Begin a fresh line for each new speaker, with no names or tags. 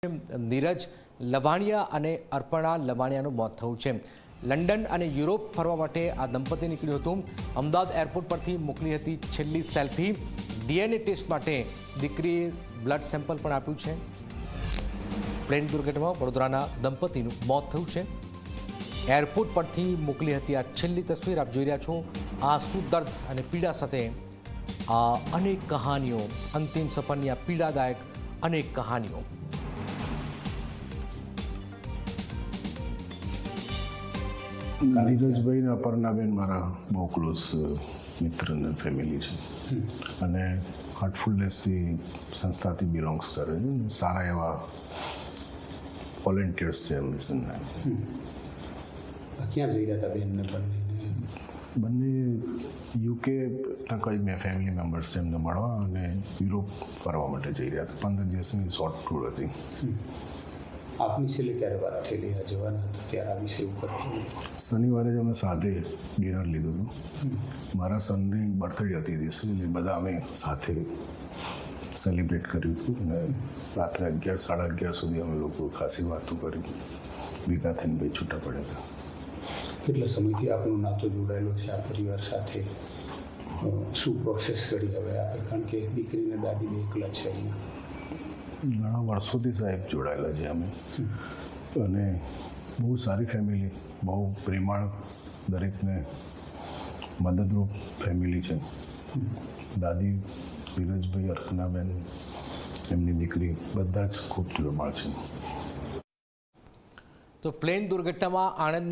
નીરજ લવાણિયા અને અર્પણા લવાણિયાનું મોત થયું છે। લંડન અને યુરોપ ફરવા માટે આ દંપતી નીકળ્યું હતું। અમદાવાદ એરપોર્ટ પરથી મોકલી હતી છેલ્લી સેલ્ફી। ડીએનએ ટેસ્ટ માટે દીકરીએ બ્લડ સેમ્પલ પણ આપ્યું છે। પ્લેન દુર્ઘટનામાં વડોદરાના દંપતીનું મોત થયું છે। એરપોર્ટ પરથી મોકલી હતી આ છેલ્લી તસવીર આપ જોઈ રહ્યા છો। આંસુ, દર્દ અને પીડા સાથે આ અનેક કહાનીઓ, અંતિમ સફરની આ પીડાદાયક અનેક કહાનીઓ।
નીરજભાઈ ને અપર્ણાબેન મારા બહુ ક્લોઝ મિત્ર અને ફેમિલી છે અને હાર્ટફુલનેસથી સંસ્થાથી બિલોંગ્સ કરે છે। સારા એવા વોલેન્ટિયર્સ છે મિશનના।
ક્યાં જઈ રહ્યા હતા બેનને
બંને યુકે ત્યાં કંઈ મેં ફેમિલી મેમ્બર્સ છે એમને મળવા અને યુરોપ ફરવા માટે જઈ રહ્યા હતા। 15 દિવસની શોર્ટ ટૂર હતી।
આપની છેલ્લે ક્યારે વાત થયેલી આ જવાના હતા ત્યારે આ વિશે ઉપર
શનિવારે જ અમે સાથે ડિનર લીધું હતું। મારા સનની બર્થડે હતી દિવસે એટલે બધા અમે સાથે સેલિબ્રેટ કર્યું હતું અને રાત્રે 11, સાડા 11 સુધી અમે લોકો ખાસી વાતો કરી, ભેગા થઈને ભાઈ છૂટા પડ્યા હતા।
કેટલા સમયથી આપનો નાતો જોડાયેલો છે આ પરિવાર સાથે? શું પ્રોસેસ કરી હવે આપણે, કારણ કે દીકરીને દાદી બે એકલા છે અહીંયા?
ઘણા વર્ષોથી સાહેબ જોડાયેલા છે અમે અને બહુ સારી ફેમિલી, બહુ પ્રેમાળ, દરેકને મદદરૂપ ફેમિલી છે। દાદી, નીરજભાઈ, અર્પણાબેન, એમની દીકરી બધા જ ખૂબ પ્રેમાળ છે।
તો પ્લેન દુર્ઘટનામાં આણંદ